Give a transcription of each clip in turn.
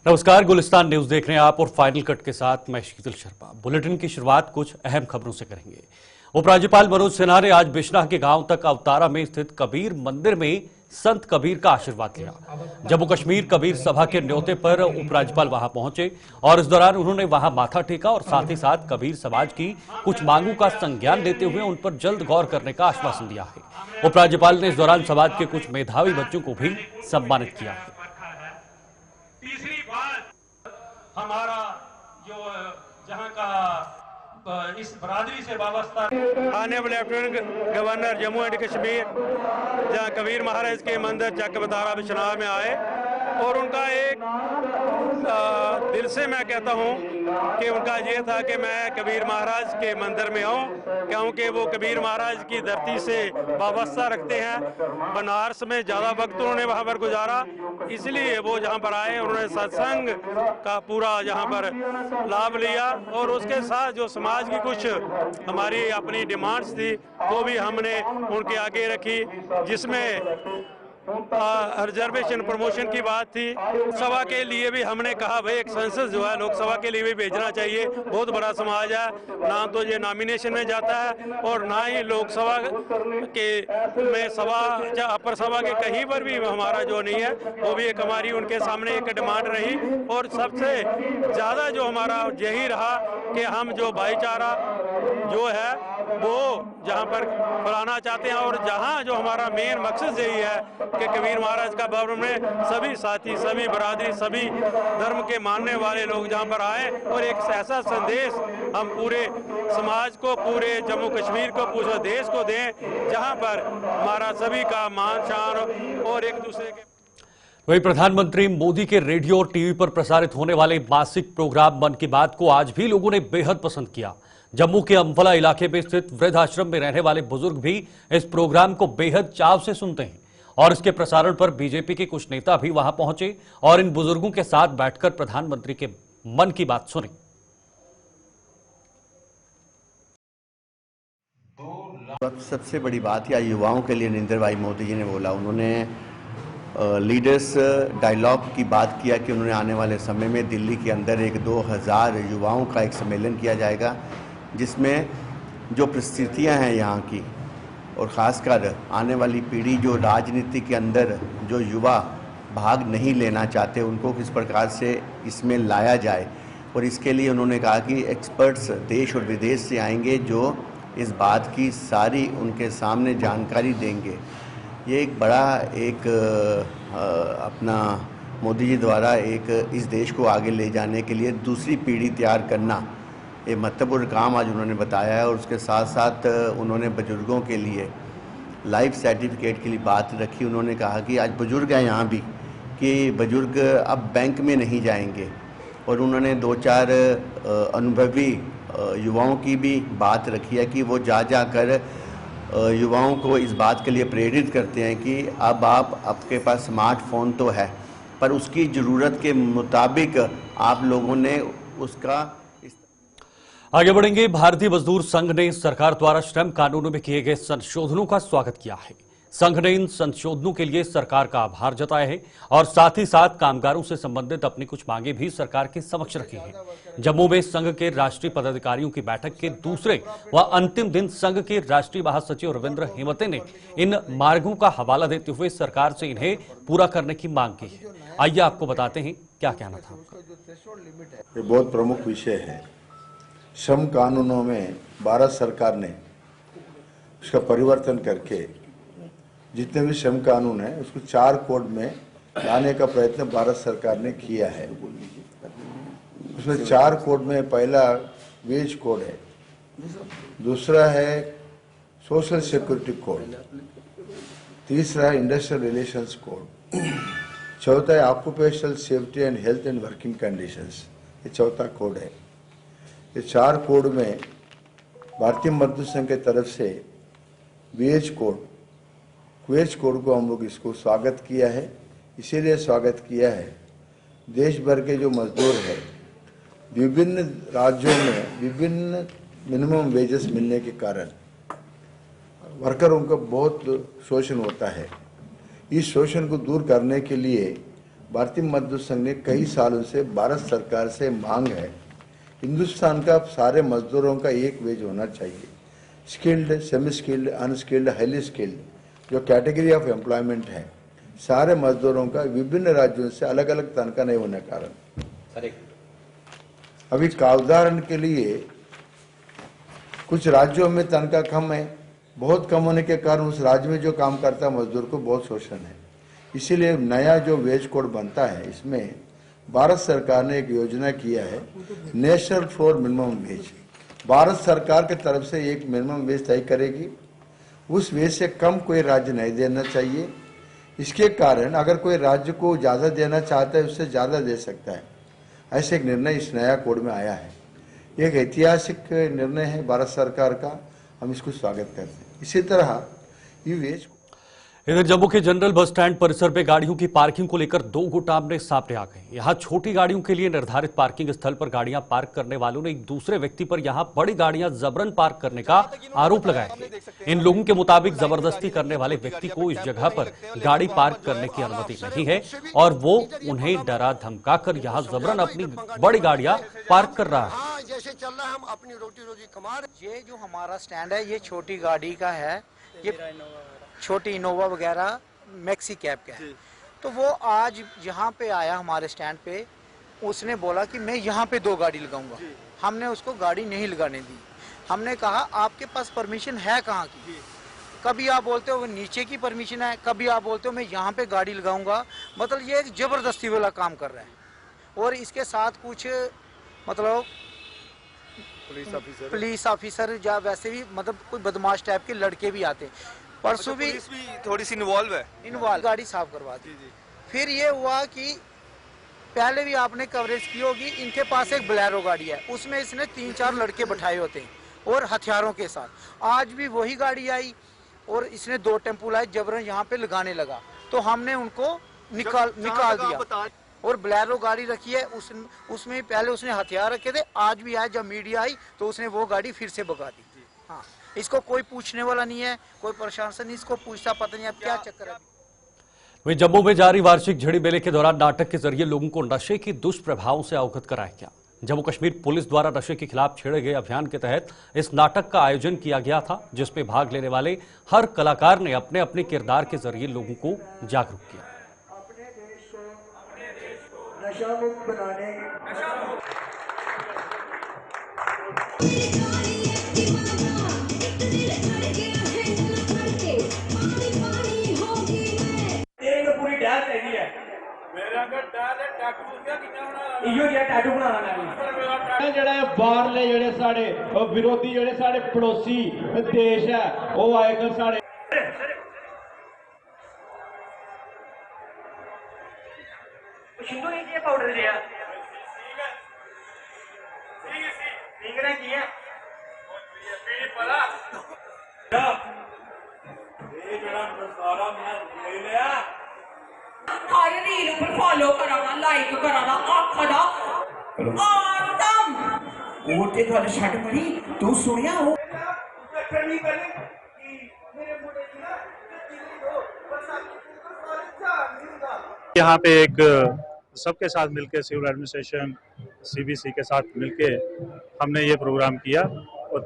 नमस्कार, गुलिस्तान न्यूज देख रहे हैं आप और फाइनल कट के साथ मैं शीतल शर्मा। बुलेटिन की शुरुआत कुछ अहम खबरों से करेंगे। उपराज्यपाल मनोज सिन्हा ने आज बिश्नाह के गांव तक अवतारा में स्थित कबीर मंदिर में संत कबीर का आशीर्वाद लिया। जम्मू कश्मीर कबीर सभा के न्योते पर उपराज्यपाल वहां पहुंचे और इस दौरान उन्होंने वहां माथा टेका और साथ ही साथ कबीर समाज की कुछ मांगों का संज्ञान लेते हुए उन पर जल्द गौर करने का आश्वासन दिया है। उपराज्यपाल ने इस दौरान समाज के कुछ मेधावी बच्चों को भी सम्मानित किया है। तीसरी बात, हमारा जो जहां का इस बरादरी से वाबस्ता honourable lieutenant governor Jammu and Kashmir जहां कबीर महाराज के मंदिर चक अवतारा बिश्नाह में आए और उनका एक दिल से मैं कहता हूं कि उनका ये था कि मैं कबीर महाराज के मंदिर में आऊं, क्योंकि वो कबीर महाराज की धरती से वाबस्ता रखते हैं। बनारस में ज़्यादा वक्त उन्होंने वहाँ पर गुजारा, इसलिए वो जहाँ पर आए उन्होंने सत्संग का पूरा यहाँ पर लाभ लिया और उसके साथ जो समाज की कुछ हमारी अपनी डिमांड्स थी वो भी हमने उनके आगे रखी, जिसमें रिजर्वेशन प्रमोशन की बात थी। सभा के लिए भी हमने कहा भाई एक संसद जो है लोकसभा के लिए भी भेजना चाहिए, बहुत बड़ा समाज है, ना तो ये नॉमिनेशन में जाता है और ना ही लोकसभा के में सभा या अपर सभा के कहीं पर भी हमारा जो नहीं है, वो भी एक हमारी उनके सामने एक डिमांड रही। और सबसे ज़्यादा जो हमारा यही रहा कि हम जो भाईचारा जो है वो जहाँ पर फैलाना चाहते हैं और जहाँ जो हमारा मेन मकसद यही है कि कबीर महाराज का भवन में सभी साथी, सभी बरादरी, सभी धर्म के मानने वाले लोग जहाँ पर आए और एक ऐसा संदेश हम पूरे समाज को, पूरे जम्मू कश्मीर को, पूरे देश को दें जहाँ पर हमारा सभी का मान शान और एक दूसरे के। वहीं प्रधानमंत्री मोदी के रेडियो और टीवी पर प्रसारित होने वाले मासिक प्रोग्राम मन की बात को आज भी लोगों ने बेहद पसंद किया। जम्मू के अम्फला इलाके में स्थित वृद्धाश्रम में रहने वाले बुजुर्ग भी इस प्रोग्राम को बेहद चाव से सुनते हैं और इसके प्रसारण पर बीजेपी के कुछ नेता भी वहां पहुंचे और इन बुजुर्गों के साथ बैठकर प्रधानमंत्री के मन की बात सुनी। सबसे बड़ी बात या युवाओं के लिए नरेंद्र भाई मोदी जी ने बोला, उन्होंने लीडर्स डायलॉग की बात किया कि उन्होंने आने वाले समय में दिल्ली के अंदर एक 2000 युवाओं का एक सम्मेलन किया जाएगा, जिसमें जो परिस्थितियां हैं यहाँ की और ख़ासकर आने वाली पीढ़ी जो राजनीति के अंदर जो युवा भाग नहीं लेना चाहते, उनको किस प्रकार से इसमें लाया जाए। और इसके लिए उन्होंने कहा कि एक्सपर्ट्स देश और विदेश से आएंगे जो इस बात की सारी उनके सामने जानकारी देंगे। ये एक बड़ा अपना मोदी जी द्वारा एक इस देश को आगे ले जाने के लिए दूसरी पीढ़ी तैयार करना ये महत्वपूर्ण काम आज उन्होंने बताया है। और उसके साथ साथ उन्होंने बुजुर्गों के लिए लाइफ सर्टिफिकेट के लिए बात रखी। उन्होंने कहा कि आज बुजुर्ग हैं यहाँ भी कि बुजुर्ग अब बैंक में नहीं जाएंगे और उन्होंने 2-4 अनुभवी युवाओं की भी बात रखी है कि वो जाकर युवाओं को इस बात के लिए प्रेरित करते हैं कि अब आपके पास स्मार्टफोन तो है पर उसकी ज़रूरत के मुताबिक आप लोगों ने उसका आगे बढ़ेंगे। भारतीय मजदूर संघ ने सरकार द्वारा श्रम कानूनों में किए गए संशोधनों का स्वागत किया है। संघ ने इन संशोधनों के लिए सरकार का आभार जताया है और साथ ही साथ कामगारों से संबंधित अपनी कुछ मांगे भी सरकार के समक्ष रखी हैं। जम्मू में संघ के राष्ट्रीय पदाधिकारियों की बैठक के दूसरे व अंतिम दिन संघ के राष्ट्रीय महासचिव रविंद्र हेमते ने इन मार्गों का हवाला देते हुए सरकार से इन्हें पूरा करने की मांग की है। आइए आपको बताते हैं क्या कहना था। ये बहुत प्रमुख विषय है। श्रम कानूनों में भारत सरकार ने उसका परिवर्तन करके जितने भी श्रम कानून है उसको 4 कोड में लाने का प्रयत्न भारत सरकार ने किया है। उसमें 4 कोड में पहला वेज कोड है, दूसरा है सोशल सिक्योरिटी कोड, तीसरा है इंडस्ट्रियल रिलेशंस कोड, चौथा है occupational safety and health and working conditions, ये चौथा कोड है। ये 4 कोड में भारतीय मजदूर संघ के तरफ से वेज कोड को हम लोग इसको स्वागत किया है। इसीलिए स्वागत किया है, देश भर के जो मजदूर है विभिन्न राज्यों में विभिन्न मिनिमम वेजेस मिलने के कारण वर्करों का बहुत शोषण होता है। इस शोषण को दूर करने के लिए भारतीय मजदूर संघ ने कई सालों से भारत सरकार से मांग है, हिंदुस्तान का सारे मजदूरों का एक वेज होना चाहिए। Skilled, semi skilled, unskilled, highly skilled जो कैटेगरी ऑफ एम्प्लॉयमेंट है, सारे मजदूरों का विभिन्न राज्यों से अलग अलग तनख्वाह नहीं होने के कारण अभी का उदाहरण के लिए कुछ राज्यों में तनख्वाह कम है, बहुत कम होने के कारण उस राज्य में जो काम करता मजदूर को बहुत शोषण है। इसीलिए नया जो वेज कोड बनता है, इसमें भारत सरकार ने एक योजना किया है, national floor minimum wage. Bharat सरकार की तरफ से एक मिनिमम वेज तय करेगी, उस वेज से कम कोई राज्य नहीं देना चाहिए। इसके कारण अगर कोई राज्य को ज़्यादा देना चाहता है, उससे ज़्यादा दे सकता है। ऐसे एक निर्णय इस नया कोड में आया है। एक ऐतिहासिक निर्णय है भारत सरकार का, हम इसको स्वागत करते हैं। इसी तरह ये वेज। इधर जम्मू के जनरल बस स्टैंड परिसर में गाड़ियों की पार्किंग को लेकर दो गुट आमने सामने आ गए। यहां छोटी गाड़ियों के लिए निर्धारित पार्किंग स्थल पर गाड़ियां पार्क करने वालों ने एक दूसरे व्यक्ति पर यहां बड़ी गाड़ियां जबरन पार्क करने का आरोप लगाया है। इन लोगों के मुताबिक जबरदस्ती करने वाले व्यक्ति को इस जगह पर गाड़ी पार्क करने की अनुमति नहीं है और वो उन्हें डरा धमका कर यहाँ जबरन अपनी बड़ी गाड़ियां पार्क कर रहा है। जैसे चल रहा है, हम अपनी रोटी रोजी कमा रहे। ये जो हमारा स्टैंड है, ये छोटी गाड़ी का है, ये छोटी इनोवा वगैरह मैक्सी कैब का है। तो वो आज यहाँ पे आया हमारे स्टैंड पे, उसने बोला कि मैं यहाँ पे 2 गाड़ी लगाऊंगा। हमने उसको गाड़ी नहीं लगाने दी। हमने कहा आपके पास परमिशन है कहाँ की? कभी आप बोलते हो नीचे की परमिशन है, कभी आप बोलते हो मैं यहाँ पे गाड़ी लगाऊंगा। मतलब ये एक जबरदस्ती वाला काम कर रहा है। और इसके साथ कुछ मतलब पुलिस ऑफिसर या वैसे भी मतलब कोई बदमाश टाइप के लड़के भी आते। परसों भी थोड़ी सी इन्वॉल्व गाड़ी साफ करवा दी। फिर ये हुआ कि पहले भी आपने कवरेज की होगी, इनके पास एक बोलेरो गाड़ी है, उसमें इसने 3-4 लड़के बैठाए होते हैं और हथियारों के साथ। आज भी वही गाड़ी आई और इसने 2 टेम्पो लाए, जबरन यहाँ पे लगाने लगा। तो हमने उनको निकाल दिया। और बोलेरो गाड़ी रखी है, उसमें पहले उसने हथियार रखे थे। आज भी आए, जब मीडिया आई तो उसने वो गाड़ी फिर से भगा दी। हाँ, इसको कोई पूछने वाला नहीं है, कोई प्रशासन इसको पूछता, पता नहीं अब क्या चक्कर है। वहीं जम्मू में जारी वार्षिक झड़ी मेले के दौरान नाटक के जरिए लोगों को नशे की दुष्प्रभावों से अवगत कराया गया। जम्मू कश्मीर पुलिस द्वारा नशे के खिलाफ छेड़े गए अभियान के तहत इस नाटक का आयोजन किया गया था, जिसमें भाग लेने वाले हर कलाकार ने अपने अपने किरदार के जरिए लोगों को जागरूक किया। नशा मुक्त बनाने पूरी डाल चाहिए है। मेरा अगर डाल है टैटू क्या कितना बना इयो जिहा टैटू बनाना है। जेड़ा बाहरले जेड़े साडे विरोधी जेड़े साडे पड़ोसी देश है वो आएगा साडे शिंदो ने ये पाउडर दिया ठीक है किया ये पला ये जरा सारा मैं ले लिया हर रील पर फॉलो कराना, लाइक कराना, आखना आदम वो ते गल छट पड़ी। तू सुनिया हो करनी करे कि मेरे मुंडे की ना दिल्ली दो बरसाती ऊपर सारे नहीं होगा। यहाँ पे एक सबके साथ मिलके सिविल एडमिनिस्ट्रेशन सीबीसी के साथ मिलके हमने ये प्रोग्राम किया और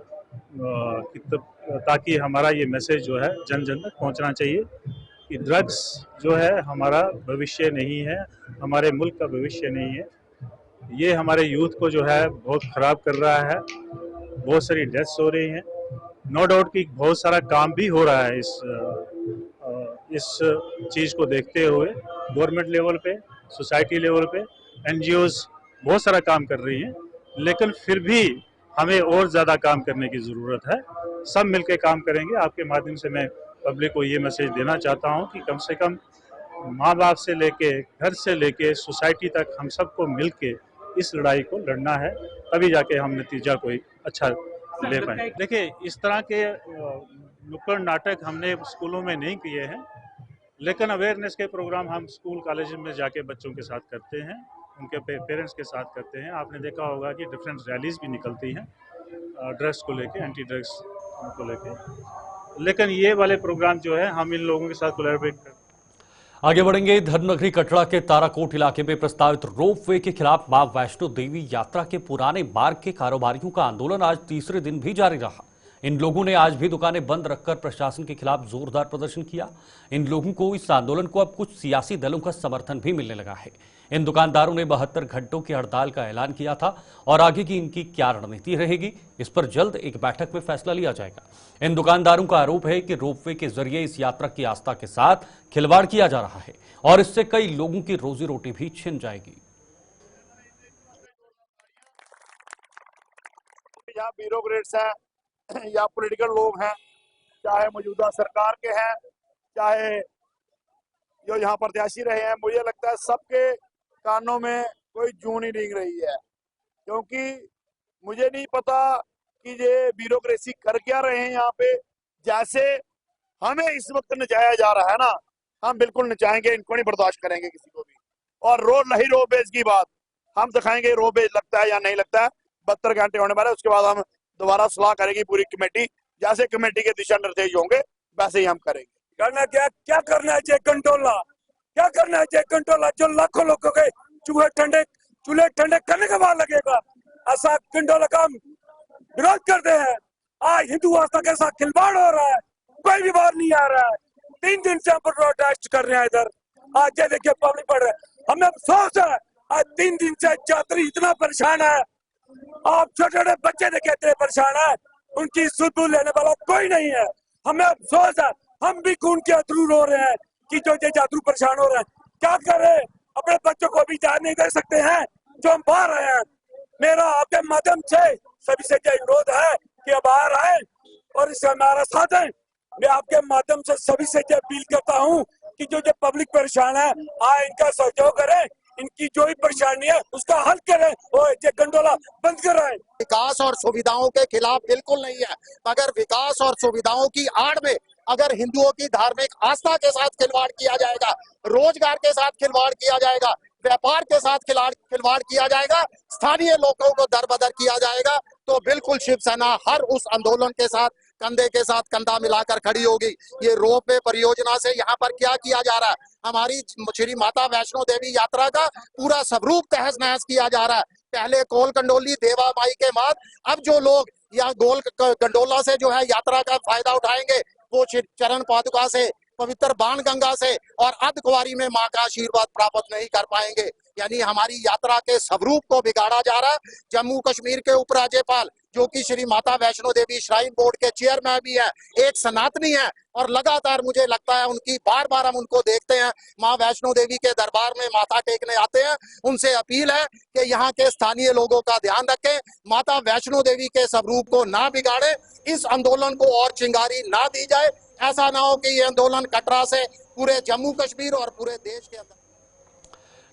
ताकि हमारा ये मैसेज जो है जन जन तक पहुँचना चाहिए कि ड्रग्स जो है हमारा भविष्य नहीं है, हमारे मुल्क का भविष्य नहीं है। ये हमारे यूथ को जो है बहुत ख़राब कर रहा है, बहुत सारी डेथ्स हो रही हैं। नो डाउट कि बहुत सारा काम भी हो रहा है इस चीज़ को देखते हुए गवर्नमेंट लेवल पे, सोसाइटी लेवल पे, एनजीओज बहुत सारा काम कर रही हैं, लेकिन फिर भी हमें और ज़्यादा काम करने की ज़रूरत है। सब मिलके काम करेंगे। आपके माध्यम से मैं पब्लिक को ये मैसेज देना चाहता हूँ कि कम से कम माँ बाप से लेके, घर से लेके सोसाइटी तक हम सबको मिलके इस लड़ाई को लड़ना है, तभी जाके हम नतीजा कोई अच्छा ले पाए। देखिए, इस तरह के नुक्कड़ नाटक हमने स्कूलों में नहीं किए हैं, लेकिन अवेयरनेस के प्रोग्राम हम स्कूल कॉलेज में जाके बच्चों के साथ करते हैं, उनके पेरेंट्स के साथ करते हैं। आपने देखा होगा कि डिफरेंट रैलीज भी निकलती हैं ड्रग्स को लेके, एंटी ड्रग्स को लेके। लेकिन ये वाले प्रोग्राम जो है हम इन लोगों के साथ कोलैबोरेट करते हैं। आगे बढ़ेंगे। धर्मनगरी कटरा के ताराकोट इलाके में प्रस्तावित रोपवे के खिलाफ मां वैष्णो देवी यात्रा के पुराने मार्ग के कारोबारियों का आंदोलन आज तीसरे दिन भी जारी रहा। इन लोगों ने आज भी दुकानें बंद रखकर प्रशासन के खिलाफ जोरदार प्रदर्शन किया। इन लोगों को इस आंदोलन को अब कुछ सियासी दलों का समर्थन भी मिलने लगा है। इन दुकानदारों ने 72 घंटों की हड़ताल का ऐलान किया था और आगे की इनकी क्या रणनीति रहेगी, इस पर जल्द एक बैठक में फैसला लिया जाएगा। इन दुकानदारों का आरोप है कि रोपवे के जरिए इस यात्रा की आस्था के साथ खिलवाड़ किया जा रहा है और इससे कई लोगों की रोजी रोटी भी छिन जाएगी। यहाँ ब्यूरोक्रेट्स हैं या पॉलिटिकल लोग हैं, चाहे मौजूदा सरकार के हैं, चाहे जो यहाँ प्रत्याशी रहे हैं, मुझे लगता है सबके कानों में कोई जूं नहीं रेंग रही है, क्योंकि मुझे नहीं पता कि ये ब्यूरोक्रेसी कर क्या रहे हैं यहाँ पे। जैसे हमें इस वक्त नचाया जा रहा है ना, हम बिल्कुल नचाएंगे, इनको नहीं बर्दाश्त करेंगे किसी को भी। और रोबेज की बात हम दिखाएंगे, रोबेज लगता है या नहीं लगता है। 72 घंटे होने वाले, उसके बाद हम दोबारा सलाह करेगी पूरी कमेटी। जैसे कमेटी के दिशा निर्देश होंगे वैसे ही हम करेंगे। करना क्या करना है कंट्रोला, क्या करना है कंट्रोला, जो लाखों लोगों के चूल्हे ठंडे करने के बाद लगेगा। ऐसा कंट्रोला काम विरोध करते हैं। आज हिंदू आस्था के साथ खिलवाड़ हो रहा है, कोई भी बाहर नहीं आ रहा है। 3 दिन से हम प्रोटेस्ट कर रहे हैं इधर। आज ये देखिए पब्लिक पड़ रहा है, हमें अफसोस है। आज 3 दिन से यात्री इतना परेशान है। आप छोटे छोटे बच्चे देखे इतने परेशान है, उनकी सुध लेने वाला कोई नहीं है। हमें अफसोस है, हम भी खून के अथरू रो रहे हैं कि जो ये यात्री परेशान हो रहे हैं। क्या करें, अपने बच्चों को भी जान नहीं दे सकते हैं जो हम बाहर आए हैं। मेरा आपके माध्यम से सभी से यह अनुरोध है कि अब बाहर आए और इससे हमारा साथ है। मैं आपके माध्यम से सभी से यह अपील करता हूँ कि जो पब्लिक परेशान है, आए इनका सहयोग करें, इनकी जो भी परेशानी है उसका हल करें और ये गंडोला बंद कराएं। विकास और सुविधाओं के खिलाफ बिल्कुल नहीं है, मगर विकास और सुविधाओं की आड़ में अगर हिंदुओं की धार्मिक आस्था के साथ खिलवाड़ किया जाएगा, रोजगार के साथ खिलवाड़ किया जाएगा, व्यापार के साथ खिलवाड़ किया जाएगा, स्थानीय लोगों को दरबदर किया जाएगा, तो बिल्कुल शिवसेना हर उस आंदोलन के साथ कंधे के साथ कंधा मिलाकर खड़ी होगी। ये रोपवे परियोजना से यहाँ पर क्या किया जा रहा है, हमारी श्री माता वैष्णो देवी यात्रा का पूरा स्वरूप तहस नहस किया जा रहा है। पहले कोल कंडोली देवा माई के बाद अब जो लोग या गोल गंडोला से जो है यात्रा का फायदा उठाएंगे, वो चरण पादुका से, पवित्र बाण गंगा से और अर्धकुंवारी में मां का आशीर्वाद प्राप्त नहीं कर पाएंगे। यानी हमारी यात्रा के स्वरूप को बिगाड़ा जा रहा है। जम्मू कश्मीर के उपराज्यपाल जो कि श्री माता वैष्णो देवी श्राइन बोर्ड के चेयरमैन भी है, एक सनातनी है और लगातार मुझे लगता है उनकी बार हम उनको देखते हैं, माँ वैष्णो देवी के दरबार में माथा टेकने आते हैं। उनसे अपील है कि यहाँ के स्थानीय लोगों का ध्यान रखें, माता वैष्णो देवी के स्वरूप को ना बिगाड़े, इस आंदोलन को और चिंगारी ना दी जाए। ऐसा ना हो कि ये आंदोलन कटरा से पूरे जम्मू कश्मीर और पूरे देश के अंदर।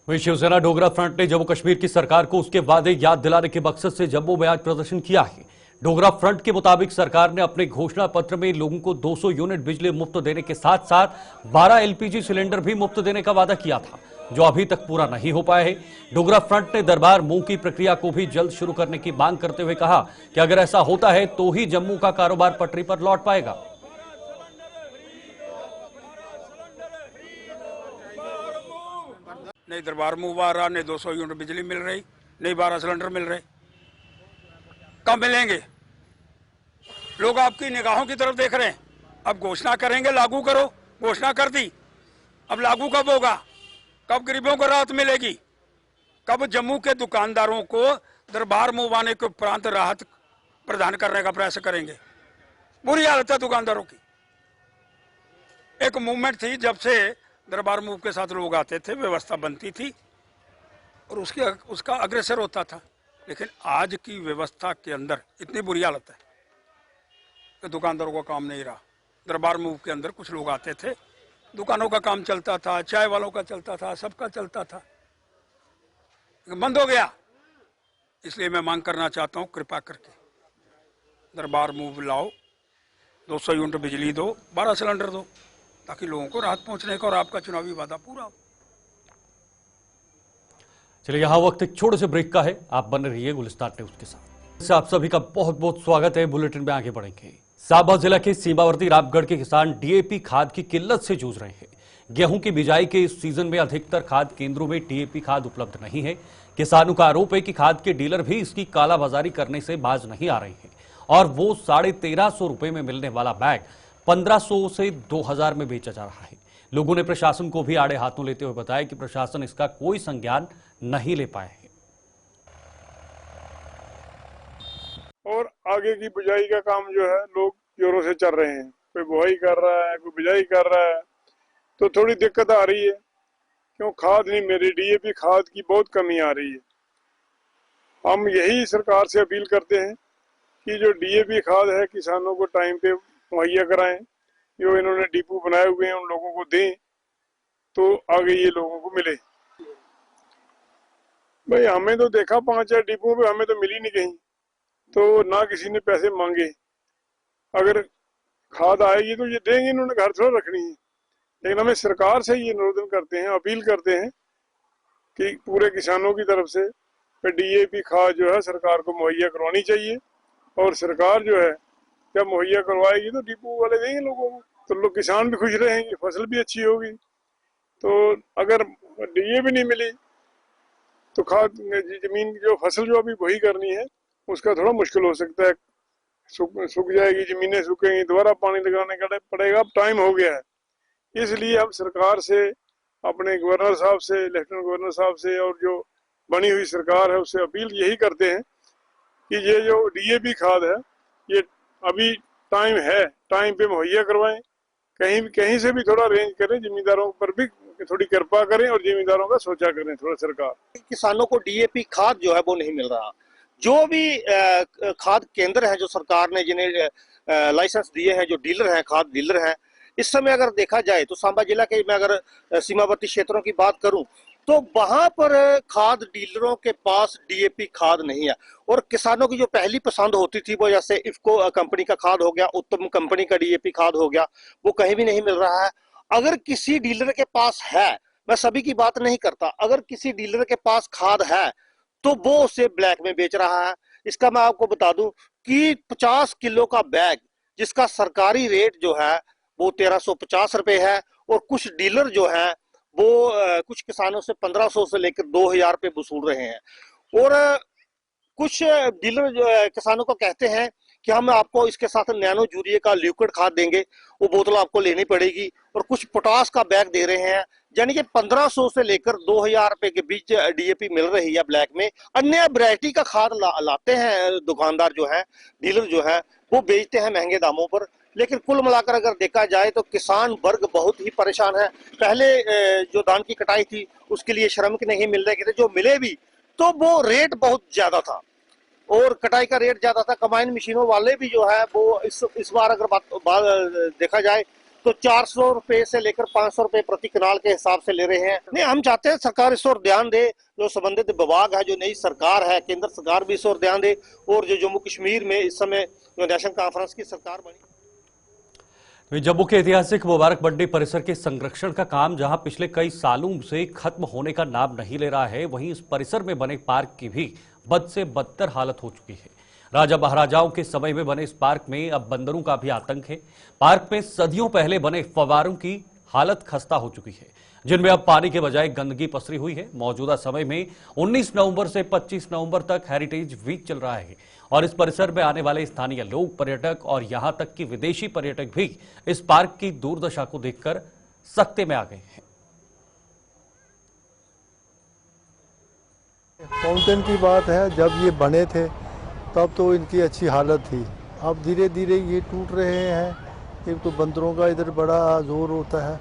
वहीं शिवसेना डोगरा फ्रंट ने जम्मू कश्मीर की सरकार को उसके वादे याद दिलाने के मकसद से जम्मू में आज प्रदर्शन किया है। डोगरा फ्रंट के मुताबिक सरकार ने अपने घोषणा पत्र में लोगों को 200 यूनिट बिजली मुफ्त देने के साथ साथ 12 एलपीजी सिलेंडर भी मुफ्त देने का वादा किया था, जो अभी तक पूरा नहीं हो पाया है। डोगरा फ्रंट ने दरबार मूव की प्रक्रिया को भी जल्द शुरू करने की मांग करते हुए कहा कि अगर ऐसा होता है तो ही जम्मू का कारोबार पटरी पर लौट पाएगा। नहीं दरबार मूव आ रहा, नहीं 200 यूनिट बिजली मिल रही, नहीं 12 सिलेंडर मिल रहे। कब मिलेंगे? लोग आपकी निगाहों की तरफ देख रहे हैं। अब घोषणा करेंगे, लागू करो, घोषणा कर दी, अब लागू कब होगा? कब गरीबों को राहत मिलेगी? कब जम्मू के दुकानदारों को दरबार मूव आने के उपरांत राहत प्रदान करने का प्रयास करेंगे? बुरी हालत है दुकानदारों की। एक मूवमेंट थी, जब से दरबार मूव के साथ लोग आते थे, व्यवस्था बनती थी और उसका अग्रसर होता था। लेकिन आज की व्यवस्था के अंदर इतनी बुरी हालत है कि दुकानदारों का काम नहीं रहा। दरबार मूव के अंदर कुछ लोग आते थे, दुकानों का काम चलता था, चाय वालों का चलता था, सबका चलता था, बंद हो गया। इसलिए मैं मांग करना चाहता हूं, कृपा करके दरबार मूव लाओ, 200 यूनिट बिजली दो, 12 सिलेंडर दो, ताकि लोगों को राहत पहुंचने का और आपका चुनावी वादा पूरा हो। चलिए, यहां वक्त एक छोटे से ब्रेक का है, आप बने रहिए गुलिस्तान न्यूज के साथ। आप सभी का बहुत बहुत स्वागत है। बुलेटिन में आगे बढ़ेंगे। सांबा जिला के सीमावर्ती रामगढ़ के किसान डीएपी खाद की किल्लत से जूझ रहे हैं। गेहूं की बिजाई के इस सीजन में अधिकतर खाद केंद्रों में डीएपी खाद उपलब्ध नहीं है। किसानों का आरोप है कि खाद के डीलर भी इसकी कालाबाजारी करने से बाज नहीं आ रहे हैं और वो 1350 रुपए में मिलने वाला बैग 1500 से 2000 में बेचा जा रहा है। लोगों ने प्रशासन को भी आड़े हाथों लेते हुए बताया कि प्रशासन इसका कोई संज्ञान नहीं ले पाया है। और आगे की बिजाई का काम जो है लोग जोरों से चल रहे हैं, कोई बुआई कर रहा है, कोई बिजाई कर रहा है, तो थोड़ी दिक्कत आ रही है। क्यों खाद नहीं मिल रही, डीएपी खाद की बहुत कमी आ रही है। हम यही सरकार से अपील करते हैं कि जो डीएपी खाद है किसानों को टाइम पे मुहैया कराएं, जो इन्होंने डिपो बनाए हुए हैं उन लोगों को दें, तो आगे ये लोगों को मिले। भाई हमें तो देखा 5-6 डिपो पे, हमें तो मिली नहीं कहीं, तो ना किसी ने पैसे मांगे। अगर खाद आएगी तो ये देंगे, इन्होंने घर थोड़ा रखनी है। लेकिन हमें सरकार से ये निवेदन करते हैं, अपील करते हैं कि पूरे किसानों की तरफ से डीएपी खाद जो है सरकार को मुहैया करवानी चाहिए, और सरकार जो है जब मुहैया करवाएगी तो डिपो वाले देंगे लोगों को, तो लोग किसान भी खुश रहेंगे, फसल भी अच्छी होगी। तो अगर डीएपी नहीं मिली तो खाद जमीन जो फसल जो अभी वही करनी है उसका थोड़ा मुश्किल हो सकता है, सूख जाएगी, जमीनें सूखेंगी, दोबारा पानी लगाने का पड़ेगा। अब टाइम हो गया है, इसलिए हम सरकार से, अपने गवर्नर साहब से, लेफ्टिनेंट गवर्नर साहब से और जो बनी हुई सरकार है उससे अपील यही करते हैं कि ये जो डीएपी खाद है ये अभी टाइम है, टाइम पे मुहैया करवाएं, कहीं से भी थोड़ा अरेंज करें, जिम्मेदारों पर भी थोड़ी कृपा करें और जिम्मेदारों का सोचा करें थोड़ा सरकार। किसानों को डीएपी खाद जो है वो नहीं मिल रहा। जो भी खाद केंद्र है जो सरकार ने जिन्हें लाइसेंस दिए हैं, जो डीलर हैं, खाद डीलर हैं, इस समय अगर देखा जाए तो सांबा जिला के, मैं अगर सीमावर्ती क्षेत्रों की बात करूं तो वहां पर खाद डीलरों के पास डीएपी खाद नहीं है। और किसानों की जो पहली पसंद होती थी वो जैसे इफ्को कंपनी का खाद हो गया, उत्तम कंपनी का डीएपी खाद हो गया, वो कहीं भी नहीं मिल रहा है। अगर किसी डीलर के पास है, मैं सभी की बात नहीं करता, अगर किसी डीलर के पास खाद है तो वो उसे ब्लैक में बेच रहा है। इसका मैं आपको बता दूं कि 50 किलो का बैग जिसका सरकारी रेट जो है वो 1350 रुपए है, और कुछ डीलर जो है वो कुछ किसानों से 1500 से लेकर 2000 रुपए वसूल रहे हैं। और कुछ डीलर किसानों को कहते हैं कि हम आपको इसके साथ नैनो यूरिया का लिक्विड खाद देंगे, वो बोतल आपको लेनी पड़ेगी, और कुछ पोटास का बैग दे रहे हैं, यानी कि 1500 से लेकर 2000 रुपए के बीच डीएपी मिल रही है ब्लैक में। अन्य वैरायटी का खाद लाते हैं दुकानदार जो है, डीलर जो है, वो बेचते हैं महंगे दामों पर। लेकिन कुल मिलाकर अगर देखा जाए तो किसान वर्ग बहुत ही परेशान है। पहले जो धान की कटाई थी उसके लिए श्रमिक नहीं मिल रहे थे, जो मिले भी तो वो रेट बहुत ज्यादा था और कटाई का रेट ज्यादा था। कंबाइन मशीनों वाले भी जो है वो इस बार अगर बात देखा जाए तो 400 रुपए से लेकर 500 रुपए प्रति कनाल के हिसाब से ले रहे हैं। नहीं, हम चाहते हैं सरकार इस ओर ध्यान दे, जो संबंधित विभाग है, जो नई सरकार है, केंद्र सरकार भी इस ओर ध्यान दे, और जो जम्मू कश्मीर में इस समय नेशनल कॉन्फ्रेंस की सरकार बनी। जम्मू के ऐतिहासिक मुबारक मंडी परिसर के संरक्षण का काम जहां पिछले कई सालों से खत्म होने का नाम नहीं ले रहा है, वहीं इस परिसर में बने पार्क की भी बद से बदतर हालत हो चुकी है। राजा महाराजाओं के समय में बने इस पार्क में अब बंदरों का भी आतंक है। पार्क में सदियों पहले बने फव्वारों की हालत खस्ता हो चुकी है, जिनमें अब पानी के बजाय गंदगी पसरी हुई है। मौजूदा समय में 19 नवंबर से 25 नवंबर तक हेरिटेज वीक चल रहा है और इस परिसर में आने वाले स्थानीय लोग, पर्यटक और यहां तक कि विदेशी पर्यटक भी इस पार्क की दुर्दशा को देखकर सकते में आ गए हैं। फाउंटेन की बात है, जब ये बने थे तब तो इनकी अच्छी हालत थी, अब धीरे धीरे ये टूट रहे हैं। एक तो बंदरों का इधर बड़ा जोर होता है,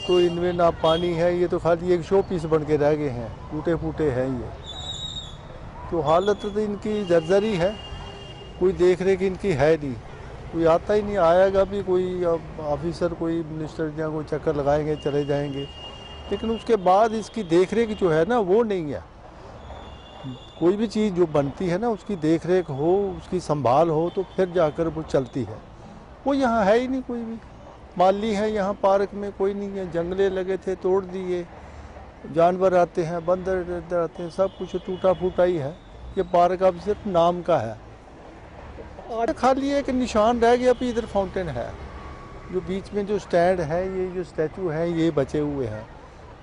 तो इनमें ना पानी है, ये तो खाली एक शो पीस बन के रह गए हैं, टूटे फूटे हैं ये। तो हालत तो इनकी जर्जरी है, कोई देख रेख इनकी है नहीं, कोई आता ही नहीं। आएगा भी कोई ऑफिसर, कोई मिनिस्टर या कोई चक्कर लगाएंगे, चले जाएंगे, लेकिन उसके बाद इसकी देख रेख जो है ना वो नहीं है। कोई भी चीज़ जो बनती है ना उसकी देख रेख हो, उसकी संभाल हो तो फिर जाकर वो चलती है। वो यहाँ है ही नहीं, कोई भी माली है यहाँ पार्क में कोई नहीं है। जंगले लगे थे तोड़ दिए, जानवर आते हैं, बंदर आते हैं, सब कुछ टूटा फूटा ही है। ये पार्क अब सिर्फ नाम का है, खाली एक निशान रह गया। अभी इधर फाउंटेन है, जो बीच में जो स्टैंड है, ये जो स्टैचू है, ये बचे हुए हैं।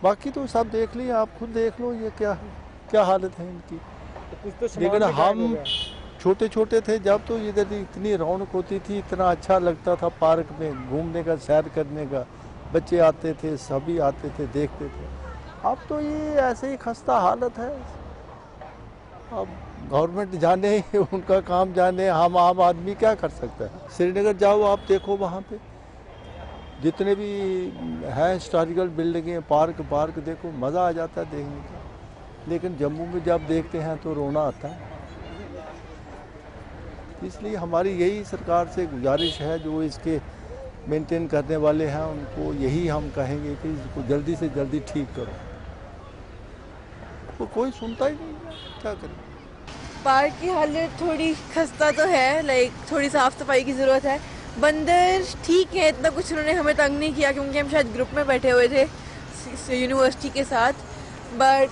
बाकी तो सब देख लिए, आप खुद देख लो ये क्या हालत है इनकी। लेकिन हम छोटे छोटे थे जब तो इधर इतनी रौनक होती थी, इतना अच्छा लगता था पार्क में घूमने का, सैर करने का। बच्चे आते थे, सभी आते थे, देखते थे। अब तो ये ऐसे ही खस्ता हालत है। अब गवर्नमेंट जाने, उनका काम जाने, हम आम आदमी क्या कर सकते हैं। श्रीनगर जाओ, आप देखो वहाँ पे जितने भी हैं हिस्टोरिकल बिल्डिंगें, पार्क देखो, मज़ा आ जाता है देखने का। लेकिन जम्मू में जब देखते हैं तो रोना आता है। इसलिए हमारी यही सरकार से गुजारिश है, जो इसके मेंटेन करने वाले हैं उनको यही हम कहेंगे कि इसको जल्दी से जल्दी ठीक करो। तो कोई सुनता ही नहीं, क्या करें। पार्क की हालत थोड़ी खस्ता तो है, लाइक थोड़ी साफ सफाई की ज़रूरत है। बंदर ठीक है, इतना कुछ उन्होंने हमें तंग नहीं किया क्योंकि हम शायद ग्रुप में बैठे हुए थे यूनिवर्सिटी के साथ, बट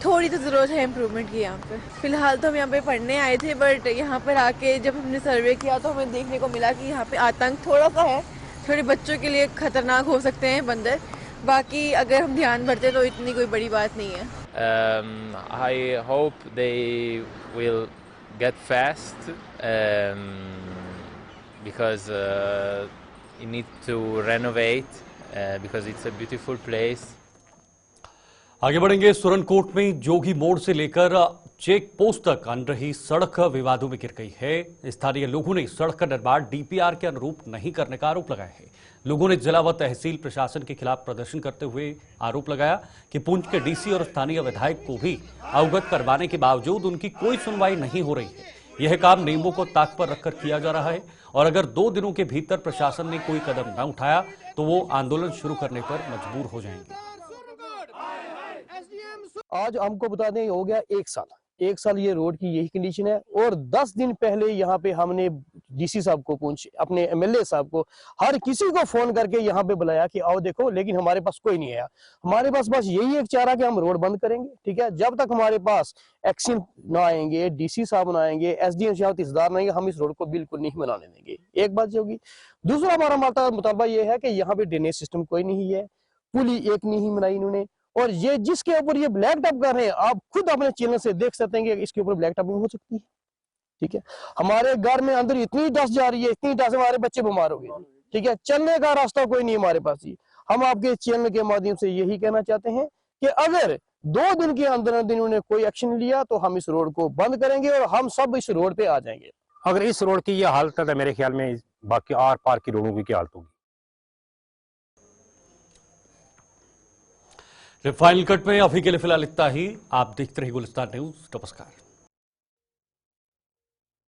थोड़ी तो ज़रूरत है इम्प्रूवमेंट की यहाँ पे। फ़िलहाल तो हम यहाँ पे पढ़ने आए थे, बट यहाँ पर आके जब हमने सर्वे किया तो हमें देखने को मिला कि यहाँ पे आतंक थोड़ा सा है, थोड़े बच्चों के लिए ख़तरनाक हो सकते हैं बंदर। बाकी अगर हम ध्यान भरते तो इतनी कोई बड़ी बात नहीं है। I hope they will get fast because you need to renovate because it's a beautiful place. आगे बढ़ेंगे। सुरनकोट में जोगी मोड़ से लेकर चेक पोस्ट तक बन रही सड़क विवादों में गिर गई है। स्थानीय लोगों ने सड़क का निर्माण डीपीआर के अनुरूप नहीं करने का आरोप लगाया है। लोगों ने जिला व तहसील प्रशासन के खिलाफ प्रदर्शन करते हुए आरोप लगाया कि पुंछ के डीसी और स्थानीय विधायक को भी अवगत करवाने के बावजूद उनकी कोई सुनवाई नहीं हो रही है। यह काम नियमों को ताक पर रखकर किया जा रहा है और अगर 2 दिनों के भीतर प्रशासन ने कोई कदम न उठाया तो वो आंदोलन शुरू करने पर मजबूर हो जाएंगे। आज हमको बता दें, हो गया 1 साल ये रोड की यही कंडीशन है। और 10 दिन पहले यहाँ पे हमने डीसी साहब को पूछ, अपने एमएलए साहब को, हर किसी को फोन करके यहाँ पे बुलाया कि आओ देखो, लेकिन हमारे पास कोई नहीं आया। हमारे पास बस यही एक चारा कि हम रोड बंद करेंगे, ठीक है। जब तक हमारे पास एक्शन ना आएंगे, डीसी साहब ना आएंगे, एसडीएम साहब तहसीलदार नहीं, हम इस रोड को बिल्कुल नहीं बनाने देंगे। एक बात जो होगी। दूसरा हमारा मुतालबा ये है कि यहाँ पे ड्रेनेज सिस्टम कोई नहीं है, पुली एक नहीं बनाई इन्होंने, और ये जिसके ऊपर ये ब्लैक टॉप कर रहे हैं, आप खुद अपने चैनल से देख सकते हैं कि इसके ऊपर ब्लैक टॉपिंग हो सकती है, ठीक है। हमारे घर में अंदर इतनी डस्ट जा रही है, इतनी डस्ट, हमारे बच्चे बीमार हो गए, ठीक है। चलने का रास्ता कोई नहीं हमारे पास। ही हम आपके चैनल के माध्यम से यही कहना चाहते हैं कि अगर 2 दिन के अंदर इन्होंने कोई एक्शन लिया तो हम इस रोड को बंद करेंगे और हम सब इस रोड पे आ जाएंगे। अगर इस रोड की ये हालत है, मेरे ख्याल में बाकी आर पार की रोडों की क्या हालत होगी। फाइनल कट में अभी के लिए फिलहाल इतना ही। आप देखते रहिए गुलिस्तान न्यूज। नमस्कार।